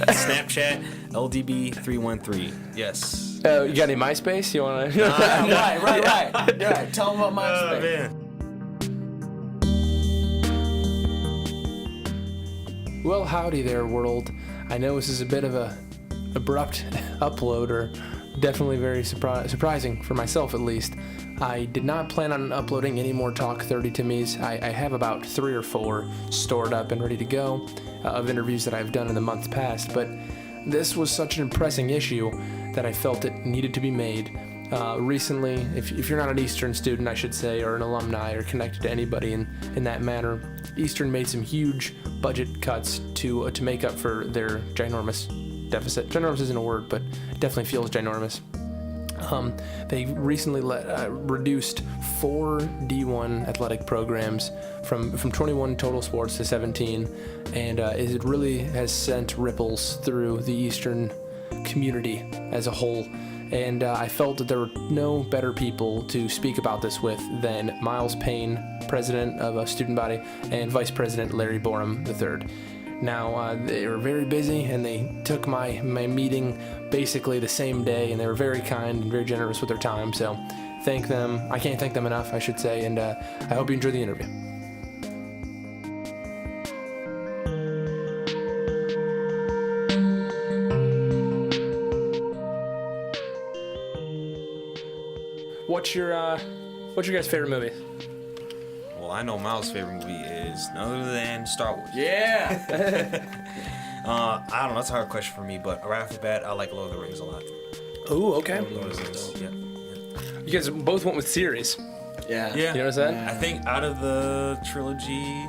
Snapchat, LDB313. Yes. You got any MySpace? You want to? Right. Tell them about MySpace. Man. Well, howdy there, world. I know this is a bit of a abrupt upload, or definitely very surprising for myself at least. I did not plan on uploading any more Talk 30 to me's. I have about 3 or 4 stored up and ready to go of interviews that I've done in the months past, but this was such an pressing issue that I felt it needed to be made. Recently, if you're not an Eastern student, I should say, or an alumni or connected to anybody in that manner, Eastern made some huge budget cuts to make up for their ginormous deficit. Ginormous isn't a word, but it definitely feels ginormous. They recently reduced 4 D1 athletic programs from 21 total sports to 17, and it really has sent ripples through the Eastern community as a whole. And I felt that there were no better people to speak about this with than Miles Payne, president of a student body, and Vice President Larry Borum III. Now, they were very busy, and they took my meeting basically the same day, and they were very kind and very generous with their time, so thank them. I can't thank them enough, I should say, and I hope you enjoy the interview. What's your guys' favorite movie? Well, I know Miles' favorite movie is none other than Star Wars. Yeah. I don't know. That's a hard question for me, but right off the bat, I like Lord of the Rings a lot. Ooh, okay. Lord of the Rings. Yeah. You guys both went with series. Yeah. Yeah. You notice that? Yeah. I think out of the trilogy,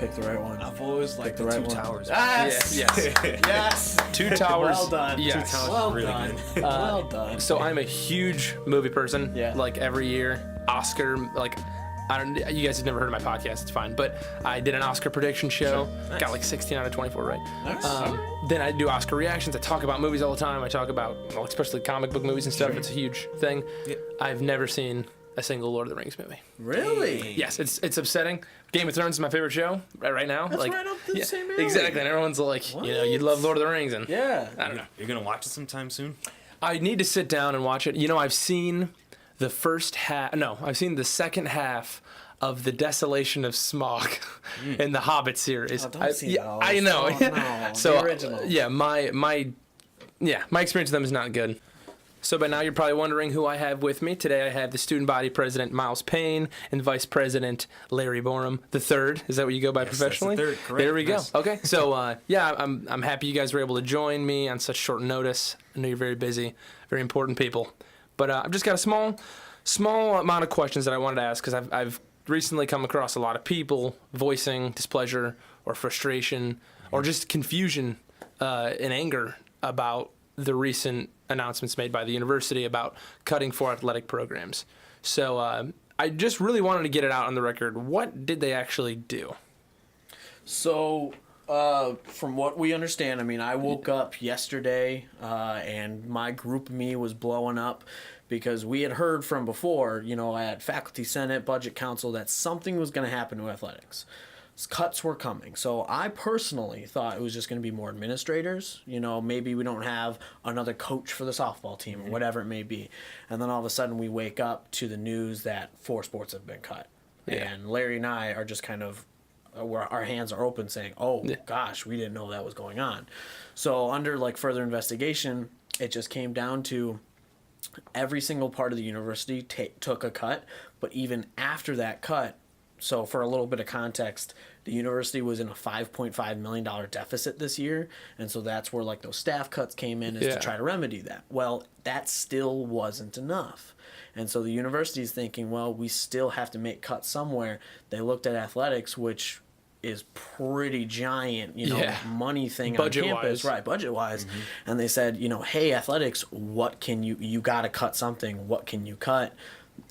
Pick the right one. I've always liked the the right Two one. Towers. Yes. Yes. Two Towers. Well done. Yes. Two Towers Well is really done. good. Well done. So I'm a huge movie person. Yeah. Like every year, Oscar. Like, I don't. You guys have never heard of my podcast. It's fine. But I did an Oscar prediction show. Sure. Nice. Got like 16 out of 24 right. Nice. Then I do Oscar reactions. I talk about movies all the time. I talk about, well, especially comic book movies and stuff. Sure. It's a huge thing. Yeah. I've never seen a single Lord of the Rings movie. Really? Yes, it's upsetting. Game of Thrones is my favorite show right now. That's like, right up the same alley. Exactly. And everyone's like, What? you love Lord of the Rings, and Yeah. I don't know. You're gonna watch it sometime soon? I need to sit down and watch it. I've seen the first half. No, I've seen the second half of The Desolation of Smaug in the Hobbit series. Oh, don't see those. I know. Oh, no. So The original. yeah, my experience with them is not good. So by now you're probably wondering who I have with me. Today I have the student body president, Miles Payne, and vice president, Larry Borum III. Is that what you go by Yes, professionally? that's the third, correct. There we go. Nice. Okay. So I'm happy you guys were able to join me on such short notice. I know you're very busy, very important people. But I've just got a small amount of questions that I wanted to ask, because I've recently come across a lot of people voicing displeasure or frustration or just confusion and anger about the recent announcements made by the university about cutting 4 athletic programs. So I just really wanted to get it out on the record. What did they actually do? So, from what we understand, I mean, I woke up yesterday and my group of me was blowing up because we had heard from before, at Faculty Senate, Budget Council, that something was going to happen to athletics. Cuts were coming. So I personally thought it was just going to be more administrators. Maybe we don't have another coach for the softball team or whatever it may be. And then all of a sudden we wake up to the news that 4 sports have been cut. Yeah. And Larry and I are just kind of, where our hands are open saying, oh, gosh, we didn't know that was going on. So under further investigation, it just came down to every single part of the university took a cut. But even after that cut, so for a little bit of context, the university was in a $5.5 million deficit this year, and so that's where those staff cuts came in to try to remedy that. Well, that still wasn't enough. And so the university is thinking, well, we still have to make cuts somewhere. They looked at athletics, which is pretty giant, money thing on campus, right, budget-wise. Mm-hmm. And they said, hey, athletics, what can you got to cut something. What can you cut?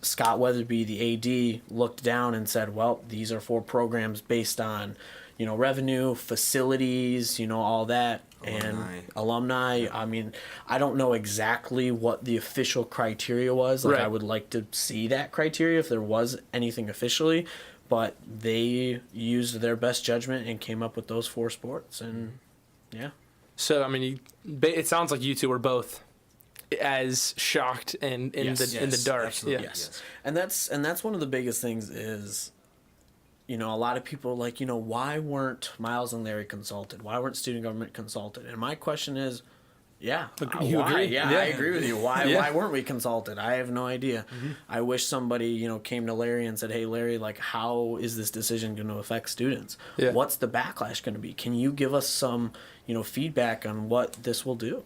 Scott Weatherby, the AD, looked down and said, well, these are 4 programs based on, revenue, facilities, all that. And alumni. I mean, I don't know exactly what the official criteria was. Right. I would like to see that criteria if there was anything officially. But they used their best judgment and came up with those 4 sports. And Yeah. So I mean, it sounds like you two were both as shocked and in the dark. Absolutely. Yeah. Yes. And that's one of the biggest things is, a lot of people are like, why weren't Miles and Larry consulted? Why weren't student government consulted? And my question is, yeah, You why? agree? Yeah, Yeah. I agree with you. Why? Yeah. Why weren't we consulted? I have no idea. I wish somebody, came to Larry and said, "Hey, Larry, like, how is this decision going to affect students? Yeah. What's the backlash going to be? Can you give us some, feedback on what this will do?"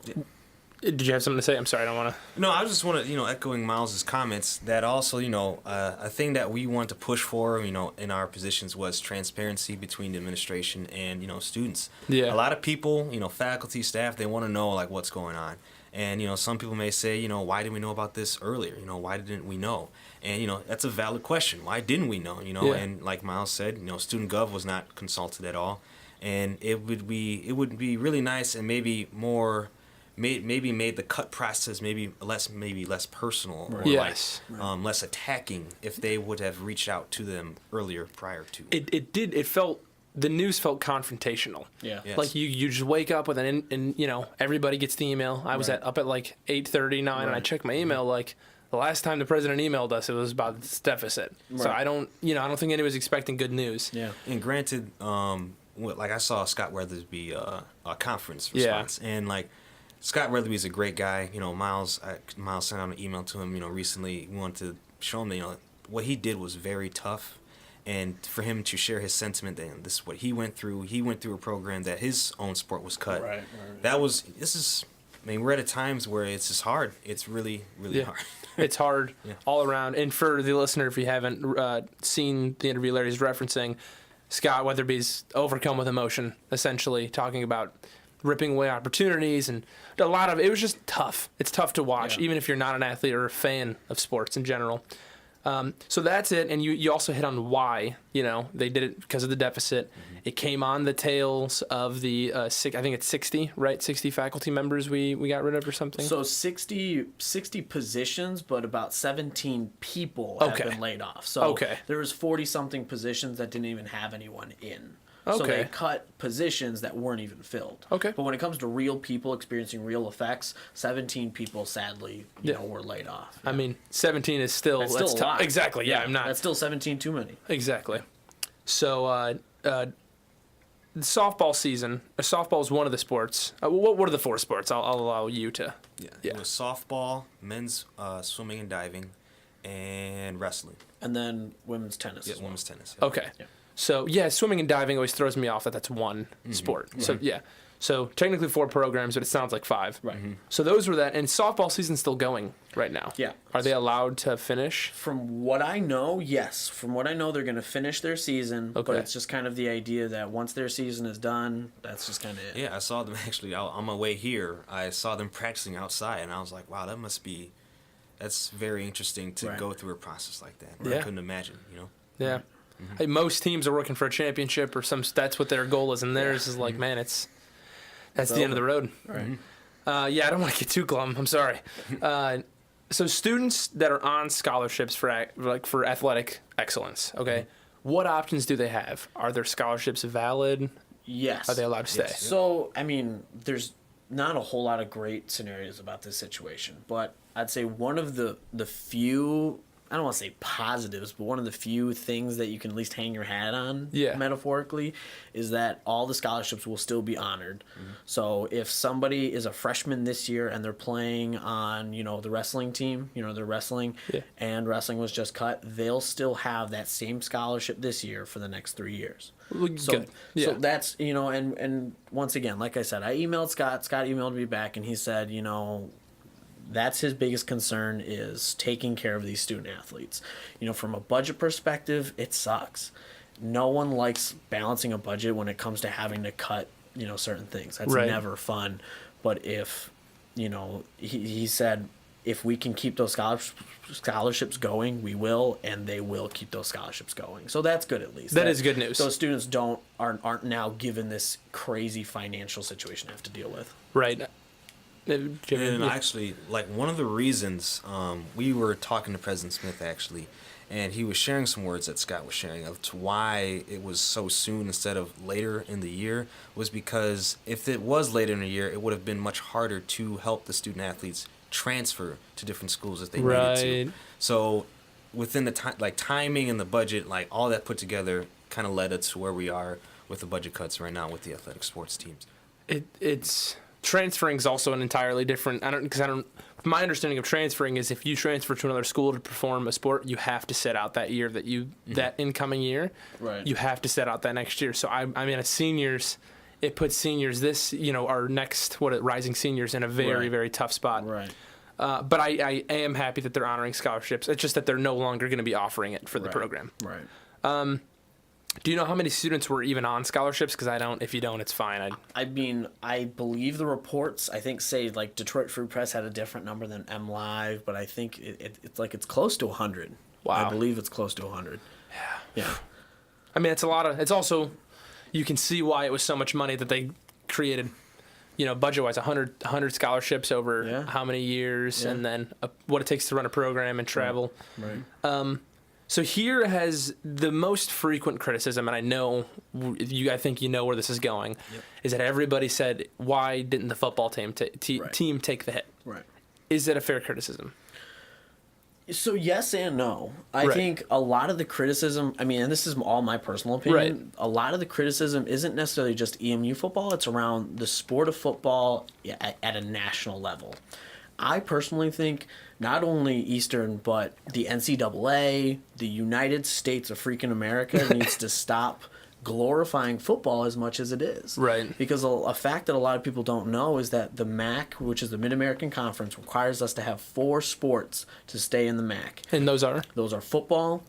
Did you have something to say? I'm sorry, I don't want to. No, I just want to, echoing Miles's comments, that also, a thing that we want to push for, in our positions was transparency between the administration and, students. Yeah. A lot of people, faculty, staff, they want to know, like, what's going on. And, some people may say, why didn't we know about this earlier? Why didn't we know? And, that's a valid question. Why didn't we know? Yeah. And like Miles said, student gov was not consulted at all. And it would be really nice and maybe more... Maybe made the cut process maybe less personal or Yes. less attacking if they would have reached out to them earlier prior to. The news felt confrontational. Yeah. Yes. Like you just wake up with and everybody gets the email. I was up at like 8:39 and I checked my email like the last time the president emailed us it was about this deficit. So I don't think anyone was expecting good news. Yeah. And granted, like I saw Scott Weatherby a conference response and like. Scott Weatherby's a great guy. Miles sent out an email to him, recently. We wanted to show him that, what he did was very tough. And for him to share his sentiment that this is what he went through. He went through a program that his own sport was cut. Right. We're at a times where it's just hard. It's really, really hard. It's hard all around. And for the listener, if you haven't seen the interview Larry's referencing, Scott Weatherby's overcome with emotion, essentially, talking about ripping away opportunities and a lot of it was just tough. It's tough to watch, even if you're not an athlete or a fan of sports in general. So that's it. And you also hit on why, they did it because of the deficit. Mm-hmm. It came on the tails of the, I think it's 60, right? 60 faculty members we got rid of or something. So 60 positions, but about 17 people have been laid off. So there was 40-something positions that didn't even have anyone in. So they cut positions that weren't even filled. Okay. But when it comes to real people experiencing real effects, 17 people sadly, were laid off. I mean, 17 is still that's still a lot. Exactly. Yeah, I'm not. That's still 17 too many. Exactly. So the softball season. Softball is one of the sports. What are the four sports? I'll allow you to. Yeah. It was softball, men's swimming and diving, and wrestling. And then women's tennis. Yeah, women's tennis. Yeah. Okay. Yeah. So, swimming and diving always throws me off that's one sport. Right. So, So, technically 4 programs, but it sounds like 5. Right. Mm-hmm. So, those were that. And softball season's still going right now. Yeah. Are they allowed to finish? From what I know, yes. From what I know, they're going to finish their season. Okay. But it's just kind of the idea that once their season is done, that's just kind of it. Yeah, I saw them actually on my way here. I saw them practicing outside, and I was like, wow, that's very interesting to go through a process like that. I couldn't imagine, Yeah. Mm-hmm. Hey, most teams are working for a championship or that's what their goal is, and theirs is like, man, that's the end of the road. Right. I don't want to get too glum. I'm sorry. So students that are on scholarships for athletic excellence, okay, what options do they have? Are their scholarships valid? Yes. Are they allowed to stay? Yes. So, I mean, there's not a whole lot of great scenarios about this situation, but I'd say one of the few, I don't want to say positives, but one of the few things that you can at least hang your hat on, metaphorically, is that all the scholarships will still be honored. Mm-hmm. So if somebody is a freshman this year and they're playing on, the wrestling team, they're wrestling, and wrestling was just cut, they'll still have that same scholarship this year for the next 3 years. So that's, and once again, like I said, I emailed Scott. Scott emailed me back, and he said, that's his biggest concern is taking care of these student athletes. From a budget perspective, it sucks. No one likes balancing a budget when it comes to having to cut, certain things. That's never fun. But if, he said, if we can keep those scholarships going, we will, and they will keep those scholarships going. So that's good at least. That is good news. So students aren't now given this crazy financial situation to have to deal with. Right. And actually, like one of the reasons we were talking to President Smith actually, And he was sharing some words that Scott was sharing of to why it was so soon instead of later in the year was because if it was later in the year, it would have been much harder to help the student athletes transfer to different schools if they needed to. So within the timing and the budget, like all that put together kind of led us to where we are with the budget cuts right now with the athletic sports teams. It's transferring is also an entirely different. My understanding of transferring is if you transfer to another school to perform a sport, you have to sit out that year that incoming year. Right. You have to sit out that next year. So I mean, as seniors, it puts seniors our next rising seniors in a very very tough spot. Right. But I am happy that they're honoring scholarships. It's just that they're no longer going to be offering it for the program. Right. Do you know how many students were even on scholarships? Because I don't. If you don't, it's fine. I mean, I believe the reports, I think, say, like, Detroit Free Press had a different number than MLive, but I think it's close to 100. Wow. I believe it's close to 100. Yeah. I mean, it's a lot of... It's also... You can see why it was so much money that they created, budget-wise, 100 scholarships over how many years, and then what it takes to run a program and travel. Right. So here has the most frequent criticism, and I think you know where this is going, is that everybody said, why didn't the football team team take the hit? Right. Is it a fair criticism? So yes and no. I think a lot of the criticism, I mean, and this is all my personal opinion, a lot of the criticism isn't necessarily just EMU football, it's around the sport of football at a national level. I personally think not only Eastern, but the NCAA, the United States of freaking America needs to stop glorifying football as much as it is. Right. Because a fact that a lot of people don't know is that the MAC, which is the Mid-American Conference, requires us to have 4 sports to stay in the MAC. And those are? Those are football,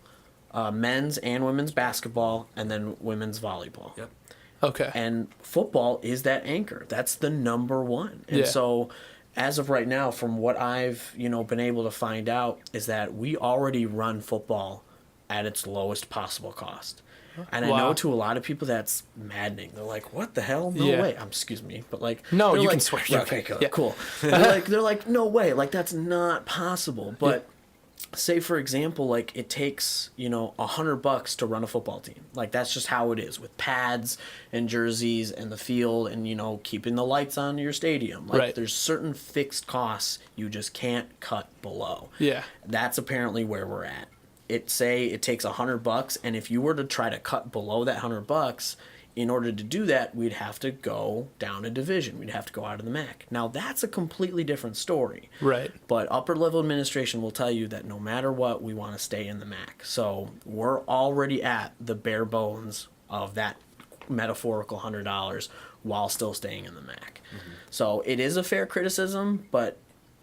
men's and women's basketball, and then women's volleyball. Yep. Okay. And football is that anchor. That's the number one. And so... As of right now, from what I've been able to find out, is that we already run football at its lowest possible cost. And I know to a lot of people that's maddening. They're like, "What the hell? No way!" Excuse me, but no, you like, can swear. Okay, cool. They're like, "No way! Like that's not possible." But say for example, like it takes $100 to run a football team. Like that's just how it is with pads and jerseys and the field and keeping the lights on your stadium. Like there's certain fixed costs you just can't cut below. Yeah, that's apparently where we're at. It takes $100, and if you were to try to cut below that $100, in order to do that, we'd have to go down a division. We'd have to go out of the MAC. Now, that's a completely different story. Right. But upper-level administration will tell you that no matter what, we want to stay in the MAC. So we're already at the bare bones of that metaphorical $100 while still staying in the MAC. Mm-hmm. So it is a fair criticism, but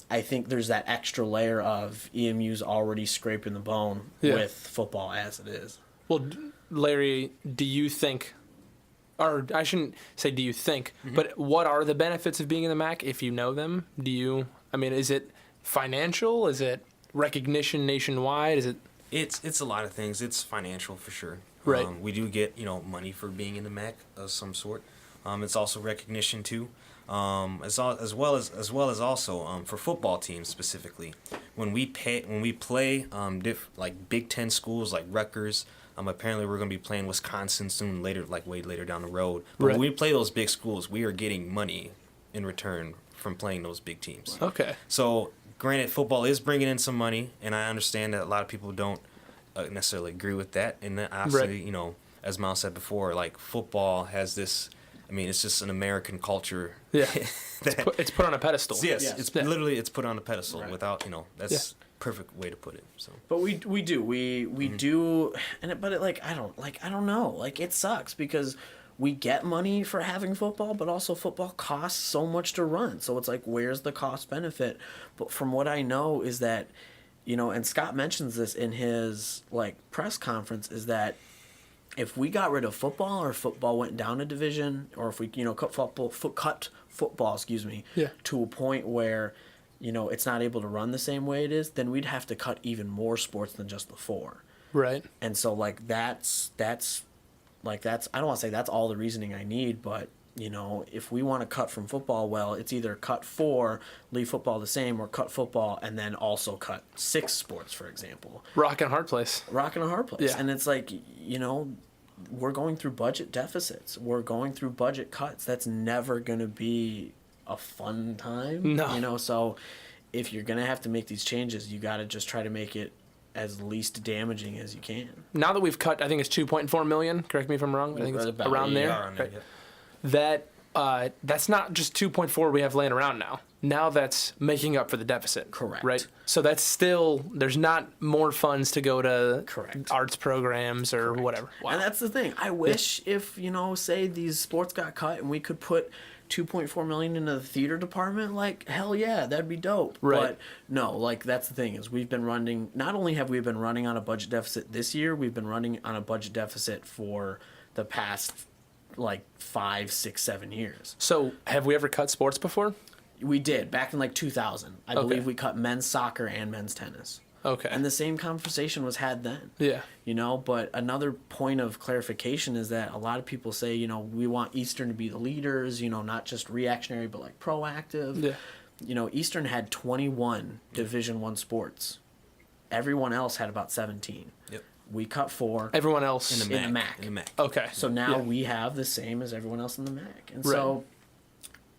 I think there's that extra layer of EMU's already scraping the bone with football as it is. Well, Larry, do you think... Or I shouldn't say do you think, but what are the benefits of being in the MAC if you know them? Is it financial? Is it recognition nationwide? Is it? It's a lot of things. It's financial for sure. Right. We do get money for being in the MAC of some sort. It's also recognition too. As well as also for football teams specifically. When we play like Big Ten schools like Rutgers. Apparently we're going to be playing Wisconsin soon, way later down the road. But when we play those big schools, we are getting money in return from playing those big teams. Okay. So, granted, football is bringing in some money, and I understand that a lot of people don't necessarily agree with that. And then obviously, as Miles said before, like football has this. I mean, it's just an American culture. Yeah. It's put on a pedestal. Yes, it's literally put on a pedestal without that's. Perfect way to put it. So, but we do, I don't know. Like it sucks because we get money for having football, but also football costs so much to run. So it's like, where's the cost benefit? But from what I know is that, and Scott mentions this in his press conference, is that if we got rid of football or football went down a division, or if we cut football, to a point where it's not able to run the same way it is, then we'd have to cut even more sports than just the 4. Right. And so that's I don't want to say that's all the reasoning I need, but if we want to cut from football, well, it's either cut 4, leave football the same, or cut football and then also cut 6 sports, for example. Rock and a hard place. Rock and a hard place. Yeah. And it's like, we're going through budget deficits. We're going through budget cuts. That's never going to be a fun time. No. So if you're going to have to make these changes, you got to just try to make it as least damaging as you can. Now that we've cut, I think it's 2.4 million. Correct me if I'm wrong. I think it's About, around there. Around there, Right. That's not just 2.4 we have laying around now. Now that's making up for the deficit. Correct. Right. So that's still, there's not more funds to go to Correct. arts programs or whatever. Wow. And that's the thing. I wish if, say these sports got cut and we could put 2.4 million into the theater department, like, hell yeah, that'd be dope. Right. But no, like, that's the thing is we've been running, not only have we been running on a budget deficit this year, we've been running on a budget deficit for the past like 5, 6, 7 years. So have we ever cut sports before? We did back in like 2000. I believe we cut men's soccer and men's tennis. Okay. And the same conversation was had then. Yeah. But another point of clarification is that a lot of people say, we want Eastern to be the leaders, not just reactionary, but like proactive. Yeah. Eastern had 21 Division I sports. Everyone else had about 17. Yep. We cut 4. Everyone else in the MAC. In the MAC. Okay. So now we have the same as everyone else in the MAC. And so,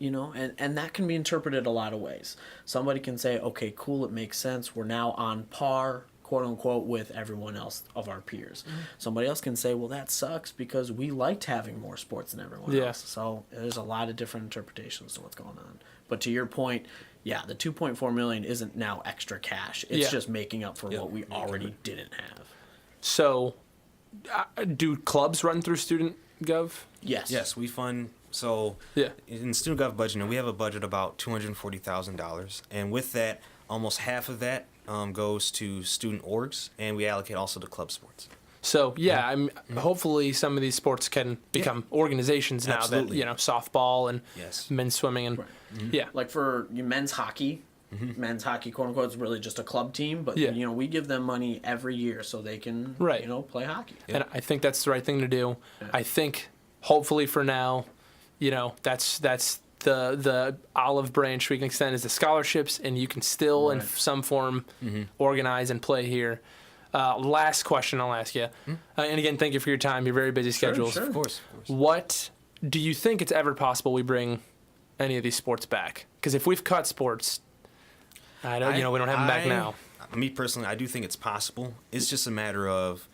and that can be interpreted a lot of ways. Somebody can say, okay, cool, it makes sense. We're now on par, quote unquote, with everyone else of our peers. Somebody else can say, well, that sucks because we liked having more sports than everyone else. So there's a lot of different interpretations to what's going on. But to your point, the 2.4 million isn't now extra cash. It's just making up for what we already didn't have. So do clubs run through student gov? Yes, we fund. So in student gov budget, we have a budget about $240,000, and with that, almost half of that goes to student orgs, and we allocate also to club sports. So hopefully some of these sports can become organizations now. Absolutely. That softball and men's swimming and like for men's hockey. Men's hockey, quote unquote, is really just a club team, but we give them money every year so they can play hockey. And I think that's the right thing to do. I think hopefully for now, that's the olive branch we can extend is the scholarships, and you can still in some form organize and play here. Last question I'll ask you, and again, thank you for your time. Your very busy schedules. Sure. Of course. What do you think it's ever possible we bring any of these sports back? Because if we've cut sports, we don't have them back now. Me personally, I do think it's possible. It's just a matter of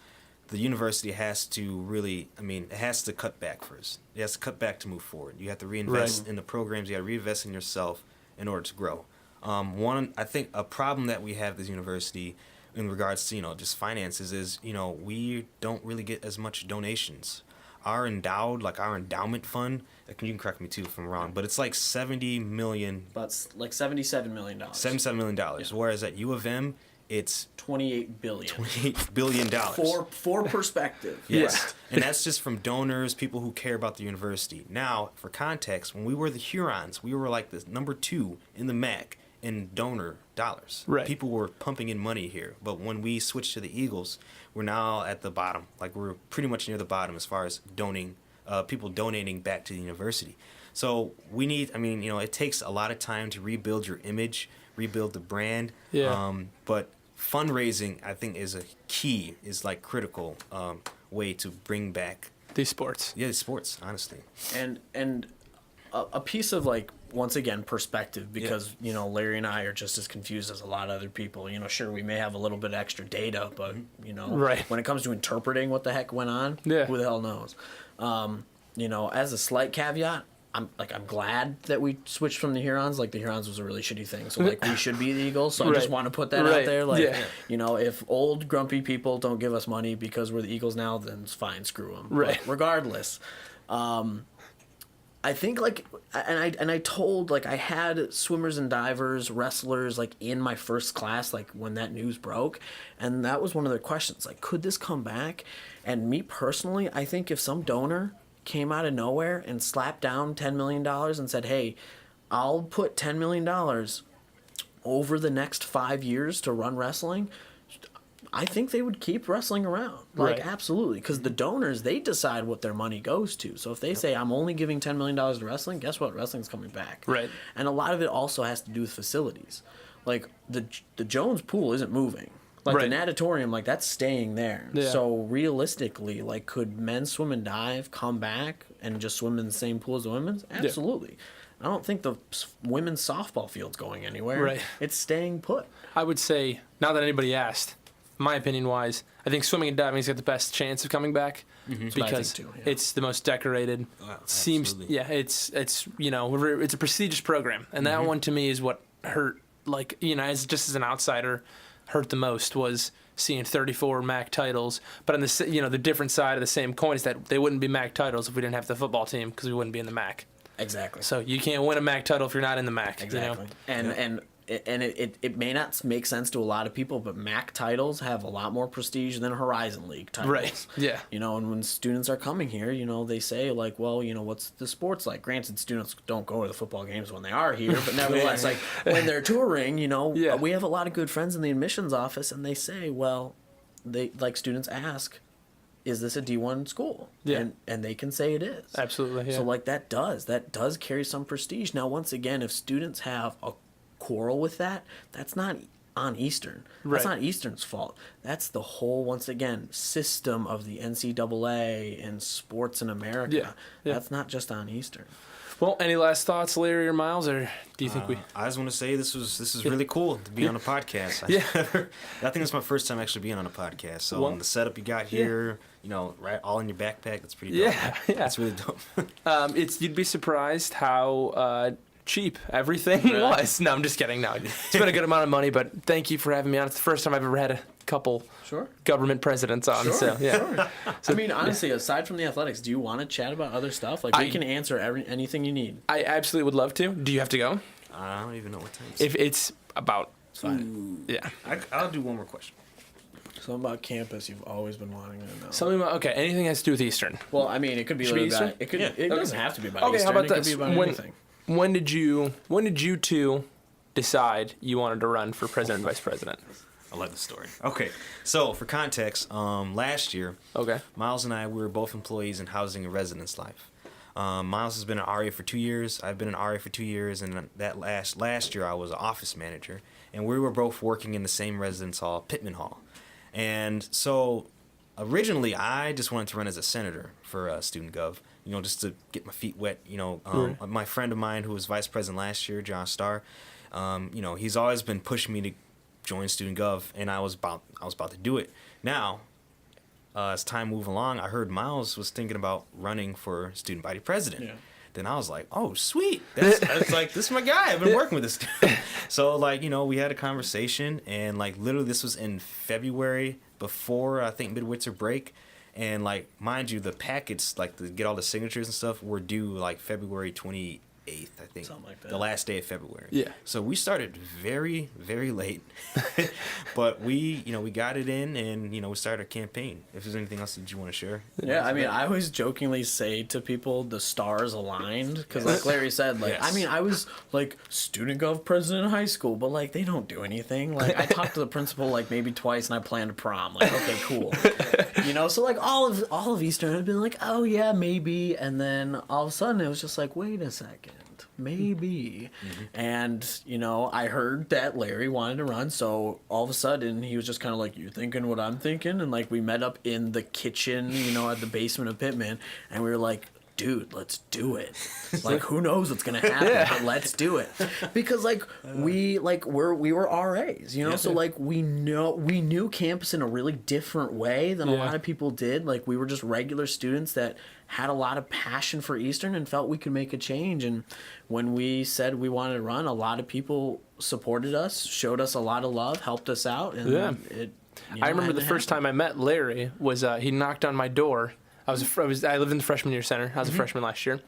the university has to really, it has to cut back first. It has to cut back to move forward. You have to reinvest in the programs. You got to reinvest in yourself in order to grow. I think a problem that we have at this university in regards to, just finances is, we don't really get as much donations. Our endowment fund, you can correct me too if I'm wrong, but it's like $70 million. But like $77 million. $77 million. Yeah. Whereas at U of M, it's $28 billion. $28 billion. For perspective. Yes. And that's just from donors, people who care about the university. Now, for context, when we were the Hurons, we were like the number 2 in the MAC in donor dollars. Right. People were pumping in money here. But when we switched to the Eagles, we're now at the bottom. Like, we're pretty much near the bottom as far as people donating back to the university. So we need, it takes a lot of time to rebuild your image, rebuild the brand. Yeah. But fundraising, I think, is critical way to bring back these sports. Yeah, sports, honestly. And a piece of, like, once again, perspective, because, Larry and I are just as confused as a lot of other people. Sure, we may have a little bit of extra data, but, when it comes to interpreting what the heck went on, who the hell knows? As a slight caveat, I'm glad that we switched from the Hurons. Like, the Hurons was a really shitty thing. So, like, we should be the Eagles. So I just want to put that out there. Like, if old grumpy people don't give us money because we're the Eagles now, then it's fine. Screw them. Right. But regardless, I think, like, and I told, like, I had swimmers and divers, wrestlers, like, in my first class, like, when that news broke. And that was one of their questions. Like, could this come back? And me personally, I think if some donor came out of nowhere and slapped down $10 million and said, hey, I'll put $10 million over the next 5 years to run wrestling, I think they would keep wrestling around. Like, Right. absolutely. Because the donors, they decide what their money goes to. So if they say, I'm only giving $10 million to wrestling, guess what? Wrestling's coming back. Right. And a lot of it also has to do with facilities. Like, the Jones pool isn't moving. Like, Right. the natatorium, like, that's staying there. Yeah. So realistically, like, could men's swim and dive come back and just swim in the same pool as the women's? Absolutely. I don't think the women's softball field's going anywhere. Right. It's staying put. I would say, not that anybody asked, my opinion wise, I think swimming and diving's got the best chance of coming back what I think because too, yeah. it's the most decorated. Seems absolutely. it's it's a prestigious program, and that one to me is what hurt. Like as just as an outsider, hurt the most was seeing 34 MAC titles. But on the the different side of the same coin is that they wouldn't be MAC titles if we didn't have the football team because we wouldn't be in the MAC. Exactly. So you can't win a MAC title if you're not in the MAC. Exactly. And it may not make sense to a lot of people, but MAC titles have a lot more prestige than Horizon League titles. Right. Yeah. And when students are coming here, they say like, well, what's the sports like? Granted, students don't go to the football games when they are here, but nevertheless, like when they're touring, Yeah. we have a lot of good friends in the admissions office, and they say, well, students ask, is this a D1 school? Yeah. And they can say it is. Absolutely. Yeah. So like that does carry some prestige. Now, once again, if students have a quarrel with that, that's not on Eastern. That's Right. not Eastern's fault. That's the whole, once again, system of the NCAA and sports in America. Yeah. Yeah. That's not just on Eastern. Well, any last thoughts, Larry or Miles, or do you think I just want to say this is really cool to be on a podcast. I think it's my first time actually being on a podcast. So Well, the setup you got here, right, all in your backpack, that's pretty dope. Yeah. That's really dope. you'd be surprised how cheap everything was. No, I'm just kidding. No, it's been a good amount of money, but thank you for having me on. It's the first time I've ever had a couple government presidents on. Sure, so yeah. sure. I mean, honestly, aside from the athletics, do you want to chat about other stuff? Like, we can answer anything you need. I absolutely would love to. Do you have to go? I don't even know what time it is. If it's about, It's fine. yeah. I'll do one more question. Something about campus you've always been wanting to know. Something about, okay, anything has to do with Eastern. Well, I mean, it could be Should be about, Eastern? it could. Yeah. It doesn't have to be about Okay, Eastern. how about it this? could be about anything. When did you two decide you wanted to run for president and vice president? I love the story. Okay, so for context, last year, Okay. Miles and I, we were both employees in Housing and Residence Life. Miles has been an RA for 2 years. I've been an RA for 2 years, and that last year I was an office manager, and we were both working in the same residence hall, Pittman Hall. And so originally I just wanted to run as a senator for Student Gov, just to get my feet wet. My friend of mine who was vice president last year, John Starr, he's always been pushing me to join Student Gov, and I was about to do it. Now, as time moved along, I heard Miles was thinking about running for student body president. Yeah. Then I was like, oh, sweet. That's like, this is my guy. I've been working with this dude. So, we had a conversation, and, literally this was in February before, I think, midwinter break. And, mind you, the packets, to get all the signatures and stuff, were due, February 28th, I think. Something like that. The last day of February. Yeah. So we started very, very late. But we got it in, and, we started a campaign. If there's anything else that you want to share. Yeah, I mean, I always jokingly say to people, the stars aligned, because like Larry said, Yes. I mean, I was student gov president in high school, but they don't do anything. I talked to the principal maybe twice, and I planned a prom. Okay, cool. So all of Eastern had been oh yeah, maybe, and then all of a sudden it was just wait a second. Maybe. And, I heard that Larry wanted to run, so all of a sudden he was just kind of you thinking what I'm thinking? And, we met up in the kitchen, at the basement of Pittman, and we were like, dude, let's do it. Who knows what's going to happen, but let's do it. Because, we were RAs, so, we knew campus in a really different way than a lot of people did. We were just regular students that had a lot of passion for Eastern and felt we could make a change. And when we said we wanted to run, a lot of people supported us, showed us a lot of love, helped us out. And I remember the first time I met Larry was he knocked on my door. I lived in the freshman year center. I was a freshman last year.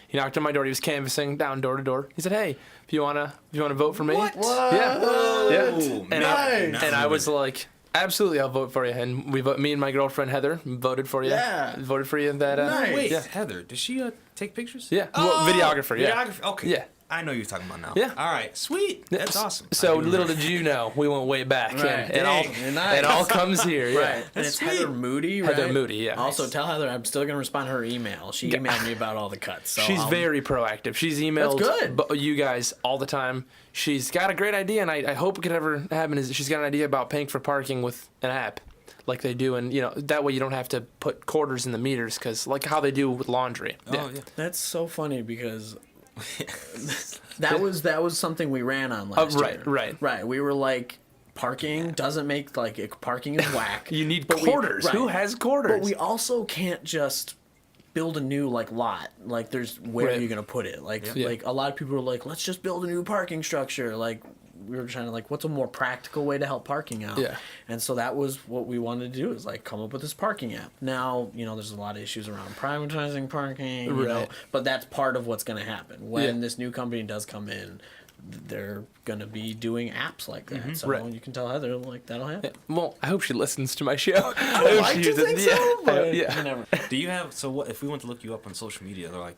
He knocked on my door. He was canvassing down door to door. He said, "Hey, if you wanna vote for me?" What? Yeah. Whoa, Yeah. nice. And I was like, absolutely, I'll vote for you. And me and my girlfriend Heather voted for you. Yeah. Voted for you. That. Nice. Wait, Yeah. Heather, does she take pictures? Yeah. Well, videographer. Yeah. Videographer. Okay. Yeah. I know you're talking about now. Yeah. All right. Sweet. That's awesome. So little did you know, we went way back, and it all comes here. Yeah. Right. And it's Heather Moody, right? Heather Moody, yeah. Also, tell Heather I'm still going to respond to her email. She emailed me about all the cuts. So She's very proactive. She's emailed you guys all the time. She's got a great idea, and I hope it could ever happen. Is she's got an idea about paying for parking with an app, like they do, and that way you don't have to put quarters in the meters, because like how they do with laundry. Oh yeah. That's so funny because that was something we ran on last year. Right. We were like, parking doesn't make parking is whack. You need quarters. Who has quarters? But we also can't just build a new lot. Like there's where are you gonna put it? Like a lot of people are like, let's just build a new parking structure. Like we were trying to what's a more practical way to help parking out? Yeah. And so that was what we wanted to do, is come up with this parking app. Now, there's a lot of issues around privatizing parking, you know, but that's part of what's going to happen. When this new company does come in, they're going to be doing apps like that. Mm-hmm. So you can tell Heather, that'll happen. Yeah. Well, I hope she listens to my show. I would like to think so, but never. Do you have, what if we want to look you up on social media, they're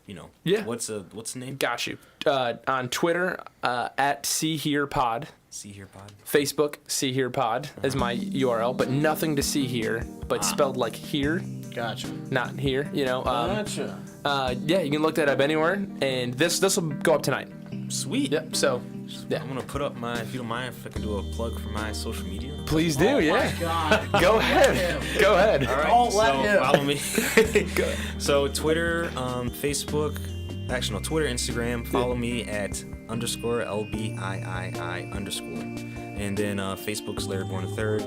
what's the name? Got you. On Twitter, at See Here Pod. See Here Pod. Facebook, See Here Pod is my URL, but nothing to see here, but spelled like here. Gotcha. Not here, Gotcha. You can look that up anywhere, and this will go up tonight. Sweet. Yep. So, I'm gonna put up if you don't mind, if I can do a plug for my social media. Please do. My God. Go ahead. Go ahead. All right. Don't let him. Follow me. So Twitter, Facebook. Actually, no, Twitter, Instagram. Follow me at _LBIII_. And then Facebook's Larry Borum III.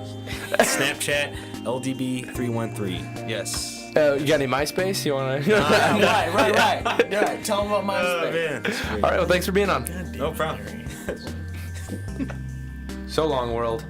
Snapchat, LDB313. Yes. You got any MySpace? You want to? Right. Tell them about MySpace. All right. Well, thanks for being on. No problem. So long, world.